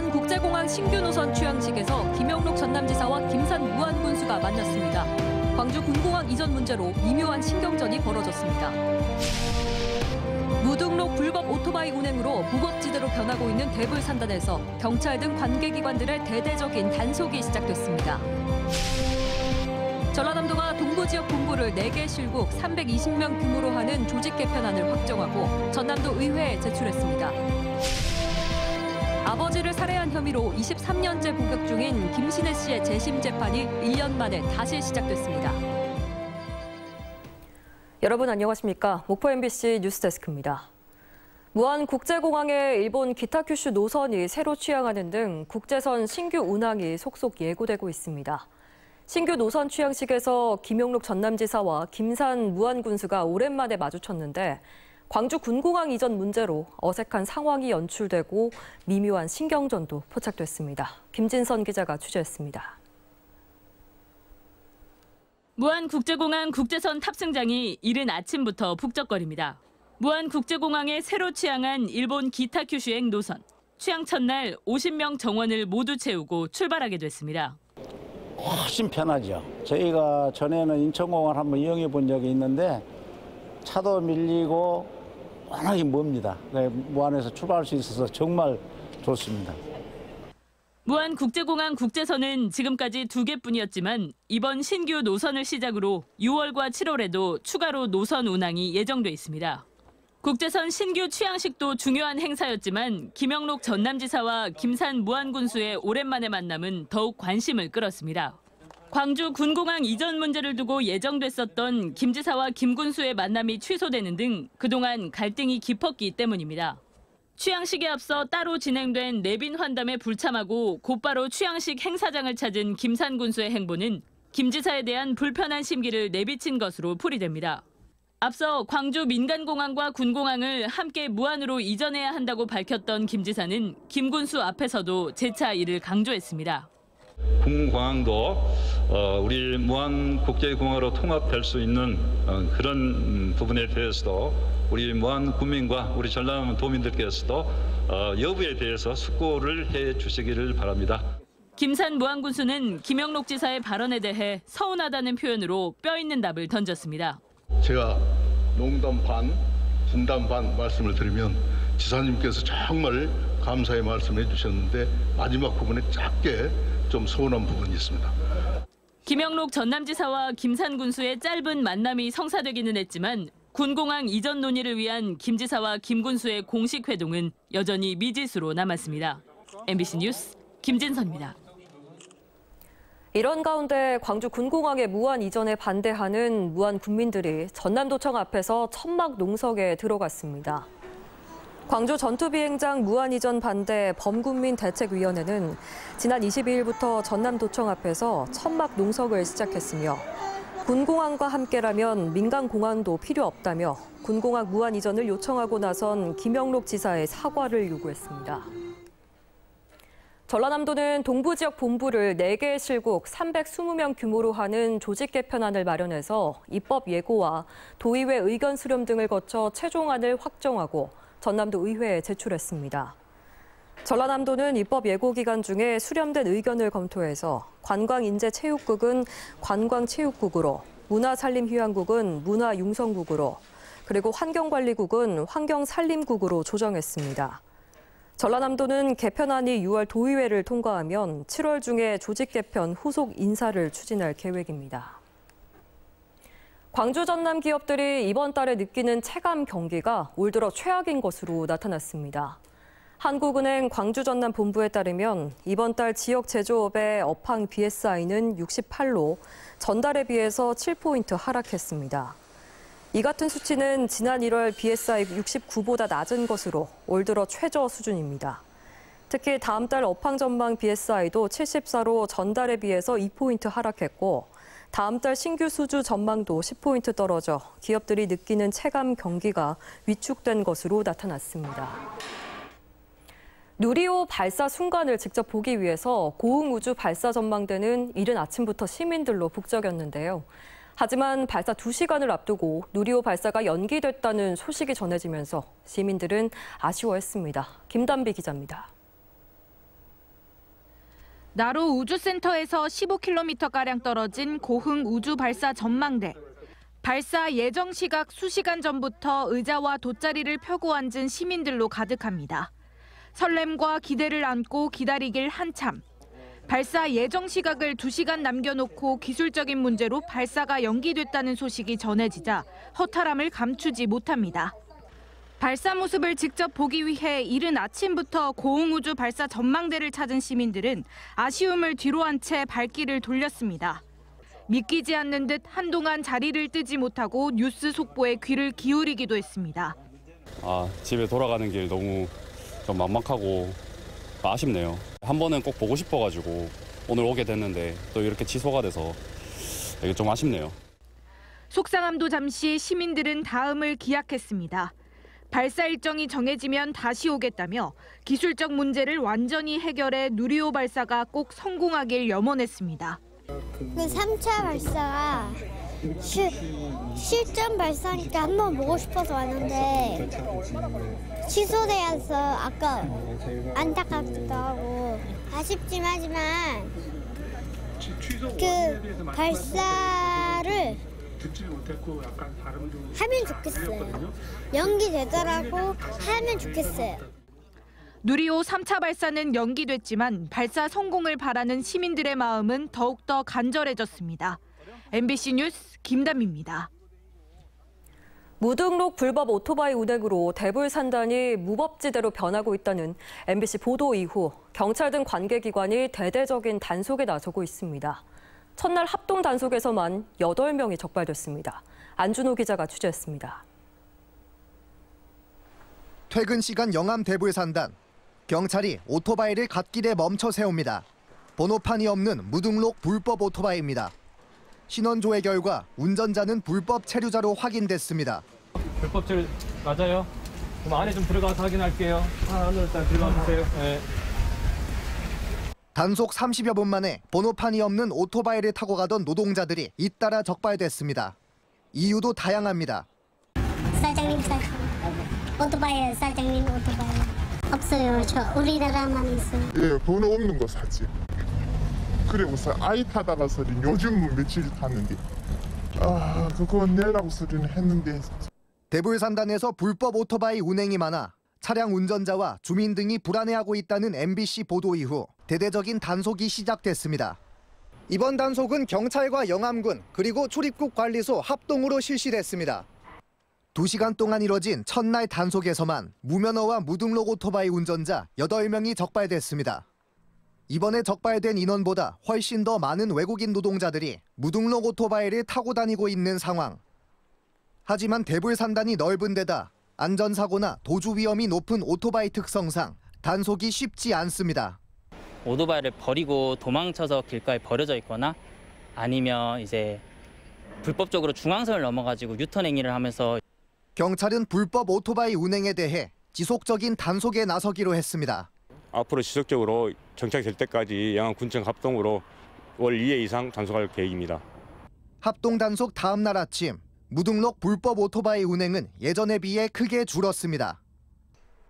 무안국제공항 신규 노선 취항식에서 김영록 전남지사와 김산 무안군수가 만났습니다. 광주 군공항 이전 문제로 미묘한 신경전이 벌어졌습니다. 무등록 불법 오토바이 운행으로 무법지대로 변하고 있는 대불산단에서 경찰 등 관계기관들의 대대적인 단속이 시작됐습니다. 전라남도가 동부지역 본부를 4개 실국 320명 규모로 하는 조직 개편안을 확정하고 전남도 의회에 제출했습니다. 아버지를 살해한 혐의로 23년째 복역 중인 김신혜 씨의 재심 재판이 1년 만에 다시 시작됐습니다. 여러분 안녕하십니까? 목포 MBC 뉴스데스크입니다. 무안국제공항의 일본 기타큐슈 노선이 새로 취항하는 등 국제선 신규 운항이 속속 예고되고 있습니다. 신규 노선 취항식에서 김영록 전남지사와 김산 무안군수가 오랜만에 마주쳤는데 광주 군공항 이전 문제로 어색한 상황이 연출되고 미묘한 신경전도 포착됐습니다. 김진선 기자가 취재했습니다. 무안국제공항 국제선 탑승장이 이른 아침부터 북적거립니다. 무안국제공항에 새로 취항한 일본 기타큐슈행 노선. 취항 첫날 50명 정원을 모두 채우고 출발하게 됐습니다. 훨씬 편하죠. 저희가 전에는 인천공항을 한번 이용해 본 적이 있는데 차도 밀리고 워낙에 멉니다. 무안에서 출발할 수 있어서 정말 좋습니다. 무안국제공항 국제선은 지금까지 2개뿐이었지만 이번 신규 노선을 시작으로 6월과 7월에도 추가로 노선 운항이 예정돼 있습니다. 국제선 신규 취항식도 중요한 행사였지만 김영록 전남지사와 김산 무안군수의 오랜만의 만남은 더욱 관심을 끌었습니다. 광주 군공항 이전 문제를 두고 예정됐었던 김 지사와 김 군수의 만남이 취소되는 등 그동안 갈등이 깊었기 때문입니다. 취항식에 앞서 따로 진행된 내빈 환담에 불참하고 곧바로 취항식 행사장을 찾은 김산 군수의 행보는 김 지사에 대한 불편한 심기를 내비친 것으로 풀이됩니다. 앞서 광주 민간공항과 군공항을 함께 무안으로 이전해야 한다고 밝혔던 김 지사는 김 군수 앞에서도 재차 이를 강조했습니다. 군공항도 우리 무안국제공항으로 통합될 수 있는 그런 부분에 대해서도 우리 무안 군민과 우리 전남 도민들께서도 여부에 대해서 숙고를 해 주시기를 바랍니다. 김산 무안군수는 김영록 지사의 발언에 대해 서운하다는 표현으로 뼈 있는 답을 던졌습니다. 제가 농담 반, 진담 반 말씀을 드리면 지사님께서 정말 감사의 말씀해 주셨는데 마지막 부분에 짧게 좀 서운한 부분이 있습니다. 김영록 전남지사와 김산 군수의 짧은 만남이 성사되기는 했지만 군공항 이전 논의를 위한 김 지사와 김 군수의 공식 회동은 여전히 미지수로 남았습니다. MBC 뉴스 김진선입니다. 이런 가운데 광주 군공항의 무안 이전에 반대하는 무안 군민들이 전남도청 앞에서 천막 농성에 들어갔습니다. 광주 전투비행장 무안 이전 반대 범군민 대책위원회는 지난 22일부터 전남도청 앞에서 천막 농성을 시작했으며 군공항과 함께라면 민간공항도 필요 없다며 군공항 무안 이전을 요청하고 나선 김영록 지사의 사과를 요구했습니다. 전라남도는 동부지역 본부를 4개 실국 320명 규모로 하는 조직 개편안을 마련해서 입법 예고와 도의회 의견 수렴 등을 거쳐 최종안을 확정하고 전남도 의회에 제출했습니다. 전라남도는 입법 예고 기간 중에 수렴된 의견을 검토해서 관광인재체육국은 관광체육국으로, 문화산림휴양국은 문화융성국으로, 그리고 환경관리국은 환경산림국으로 조정했습니다. 전라남도는 개편안이 6월 도의회를 통과하면 7월 중에 조직 개편 후속 인사를 추진할 계획입니다. 광주 전남 기업들이 이번 달에 느끼는 체감 경기가 올 들어 최악인 것으로 나타났습니다. 한국은행 광주 전남 본부에 따르면 이번 달 지역 제조업의 업황 BSI는 68로 전달에 비해서 7포인트 하락했습니다. 이 같은 수치는 지난 1월 BSI 69보다 낮은 것으로 올 들어 최저 수준입니다. 특히 다음 달 업황 전망 BSI도 74로 전달에 비해서 2포인트 하락했고 다음 달 신규 수주 전망도 10포인트 떨어져 기업들이 느끼는 체감 경기가 위축된 것으로 나타났습니다. 누리호 발사 순간을 직접 보기 위해서 고흥우주 발사 전망대는 이른 아침부터 시민들로 북적였는데요. 하지만 발사 2시간을 앞두고 누리호 발사가 연기됐다는 소식이 전해지면서 시민들은 아쉬워했습니다. 김단비 기자입니다. 나로 우주센터에서 15km가량 떨어진 고흥 우주발사 전망대. 발사 예정 시각 수시간 전부터 의자와 돗자리를 펴고 앉은 시민들로 가득합니다. 설렘과 기대를 안고 기다리길 한참. 발사 예정 시각을 2시간 남겨놓고 기술적인 문제로 발사가 연기됐다는 소식이 전해지자 허탈함을 감추지 못합니다. 발사 모습을 직접 보기 위해 이른 아침부터 고흥우주 발사 전망대를 찾은 시민들은 아쉬움을 뒤로한 채 발길을 돌렸습니다. 믿기지 않는 듯 한동안 자리를 뜨지 못하고 뉴스 속보에 귀를 기울이기도 했습니다. 집에 돌아가는 길 너무 좀 막막하고 아쉽네요. 한 번은 꼭 보고 싶어가지고 오늘 오게 됐는데 또 이렇게 취소가 돼서 이게 좀 아쉽네요. 속상함도 잠시 시민들은 다음을 기약했습니다. 발사 일정이 정해지면 다시 오겠다며 기술적 문제를 완전히 해결해 누리호 발사가 꼭 성공하길 염원했습니다. 3차 발사가 실전 발사니까 한번 보고 싶어서 왔는데 취소돼서 아까 안타깝기도 하고 아쉽지만 하지만 그 발사를 하면 좋겠어요. 연기되더라고 하면 좋겠어요. 누리호 3차 발사는 연기됐지만 발사 성공을 바라는 시민들의 마음은 더욱더 간절해졌습니다. MBC 뉴스 김담입니다. 무등록 불법 오토바이 운행으로 대불산단이 무법지대로 변하고 있다는 MBC 보도 이후 경찰 등 관계기관이 대대적인 단속에 나서고 있습니다. 첫날 합동 단속에서만 8명이 적발됐습니다. 안준호 기자가 취재했습니다. 퇴근 시간 영암 대불산단. 경찰이 오토바이를 갓길에 멈춰 세웁니다. 번호판이 없는 무등록 불법 오토바이입니다. 신원 조회 결과 운전자는 불법 체류자로 확인됐습니다. 불법 체류 맞아요? 그럼 안에 좀 들어가서 확인할게요. 안으로 일단 들어가 주세요. 네. 단속 30여 분 만에 번호판이 없는 오토바이를 타고 가던 노동자들이 잇따라 적발됐습니다. 이유도 다양합니다. 사장님 오토바이 사장님 오토바이 없어요. 저 우리나라만 있어요. 예, 번호 없는 거 사지. 그래 우선 아이 타다가 소리 요즘은 며칠 탔는데 그거 내라고 소리는 했는데. 대불산단에서 불법 오토바이 운행이 많아 차량 운전자와 주민 등이 불안해하고 있다는 MBC 보도 이후 대대적인 단속이 시작됐습니다. 이번 단속은 경찰과 영암군 그리고 출입국 관리소 합동으로 실시됐습니다. 2시간 동안 이뤄진 첫날 단속에서만 무면허와 무등록 오토바이 운전자 8명이 적발됐습니다. 이번에 적발된 인원보다 훨씬 더 많은 외국인 노동자들이 무등록 오토바이를 타고 다니고 있는 상황. 하지만 대불산단이 넓은 데다 안전사고나 도주 위험이 높은 오토바이 특성상 단속이 쉽지 않습니다. 오토바이를 버리고 도망쳐서 길가에 버려져 있거나 아니면 이제 불법적으로 중앙선을 넘어가지고 유턴 행위를 하면서 경찰은 불법 오토바이 운행에 대해 지속적인 단속에 나서기로 했습니다. 앞으로 지속적으로 정착될 때까지 영암군청 합동으로 월 2회 이상 단속할 계획입니다. 합동 단속 다음 날 아침 무등록 불법 오토바이 운행은 예전에 비해 크게 줄었습니다.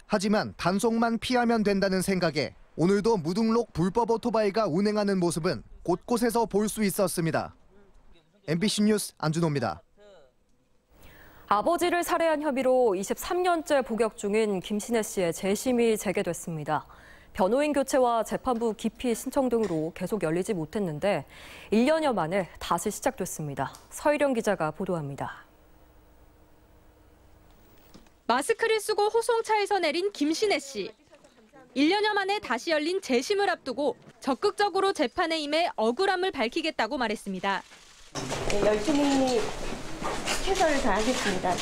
하지만 단속만 피하면 된다는 생각에 오늘도 무등록 불법 오토바이가 운행하는 모습은 곳곳에서 볼 수 있었습니다. MBC 뉴스 안준호입니다. 아버지를 살해한 혐의로 23년째 복역 중인 김신혜 씨의 재심이 재개됐습니다. 변호인 교체와 재판부 기피 신청 등으로 계속 열리지 못했는데 1년여 만에 다시 시작됐습니다. 서희령 기자가 보도합니다. 마스크를 쓰고 호송차에서 내린 김신혜 씨. 1년여 만에 다시 열린 재심을 앞두고 적극적으로 재판에 임해 억울함을 밝히겠다고 말했습니다. 열심히 최선을 다하겠습니다.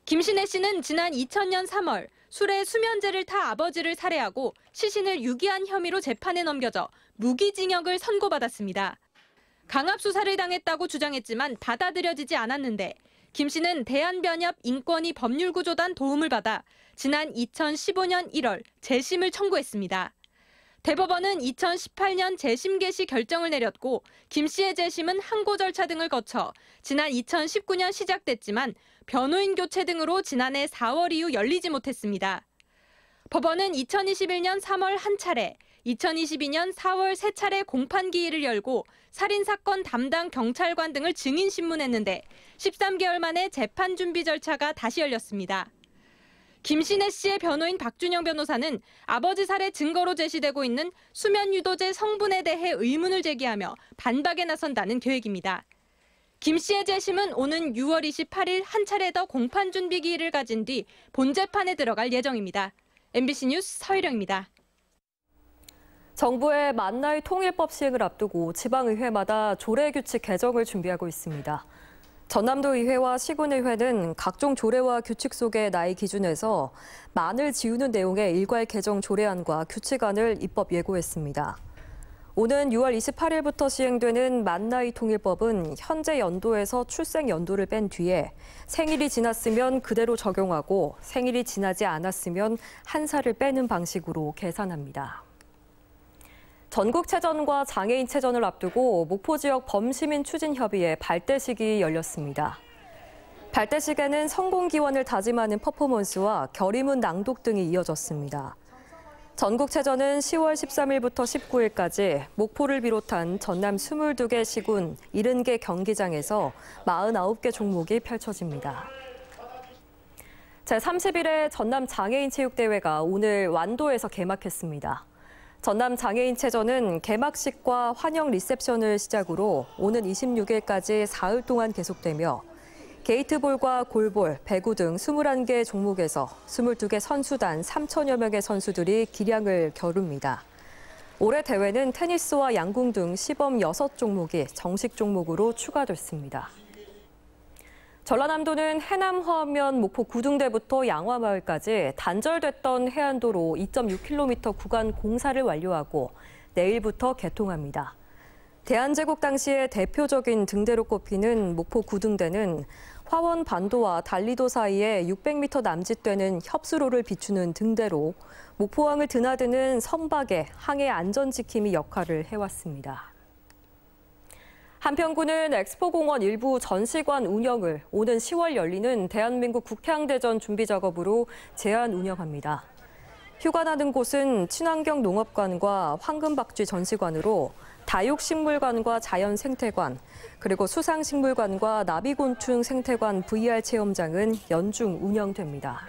김신혜 씨는 지난 2000년 3월 술에 수면제를 타 아버지를 살해하고 시신을 유기한 혐의로 재판에 넘겨져 무기징역을 선고받았습니다. 강압수사를 당했다고 주장했지만 받아들여지지 않았는데 김 씨는 대한변협 인권위 법률구조단 도움을 받아 지난 2015년 1월 재심을 청구했습니다. 대법원은 2018년 재심 개시 결정을 내렸고 김 씨의 재심은 항고 절차 등을 거쳐 지난 2019년 시작됐지만 변호인 교체 등으로 지난해 4월 이후 열리지 못했습니다. 법원은 2021년 3월 한 차례, 2022년 4월 3차례 공판기일을 열고 살인사건 담당 경찰관 등을 증인 신문했는데 13개월 만에 재판 준비 절차가 다시 열렸습니다. 김신혜 씨의 변호인 박준영 변호사는 아버지 살해 증거로 제시되고 있는 수면유도제 성분에 대해 의문을 제기하며 반박에 나선다는 계획입니다. 김 씨의 재심은 오는 6월 28일 한 차례 더 공판 준비 기일을 가진 뒤 본재판에 들어갈 예정입니다. MBC 뉴스 서희령입니다. 정부의 만나의 통일법 시행을 앞두고 지방의회마다 조례규칙 개정을 준비하고 있습니다. 전남도의회와 시군의회는 각종 조례와 규칙 속의 나이 기준에서 만을 지우는 내용의 일괄 개정 조례안과 규칙안을 입법 예고했습니다. 오는 6월 28일부터 시행되는 만나이 통일법은 현재 연도에서 출생 연도를 뺀 뒤에 생일이 지났으면 그대로 적용하고 생일이 지나지 않았으면 한 살을 빼는 방식으로 계산합니다. 전국체전과 장애인체전을 앞두고 목포 지역 범시민 추진협의회 발대식이 열렸습니다. 발대식에는 성공기원을 다짐하는 퍼포먼스와 결의문 낭독 등이 이어졌습니다. 전국체전은 10월 13일부터 19일까지 목포를 비롯한 전남 22개 시군 70개 경기장에서 49개 종목이 펼쳐집니다. 제31회 전남 장애인체육대회가 오늘 완도에서 개막했습니다. 전남 장애인체전은 개막식과 환영 리셉션을 시작으로 오는 26일까지 사흘 동안 계속되며 게이트볼과 골볼, 배구 등 21개 종목에서 22개 선수단 3천여 명의 선수들이 기량을 겨룹니다. 올해 대회는 테니스와 양궁 등 시범 6종목이 정식 종목으로 추가됐습니다. 전라남도는 해남화면 목포 구둥대부터 양화마을까지 단절됐던 해안도로 2.6km 구간 공사를 완료하고 내일부터 개통합니다. 대한제국 당시의 대표적인 등대로 꼽히는 목포 구둥대는 화원 반도와 단리도 사이에 600m 남짓되는 협수로를 비추는 등대로 목포항을 드나드는 선박의 항해 안전지킴이 역할을 해왔습니다. 한편군은 엑스포공원 일부 전시관 운영을 오는 10월 열리는 대한민국 국해항대전 준비 작업으로 제한 운영합니다. 휴가 나는 곳은 친환경 농업관과 황금박쥐 전시관으로 다육식물관과 자연생태관, 그리고 수상식물관과 나비곤충 생태관 VR 체험장은 연중 운영됩니다.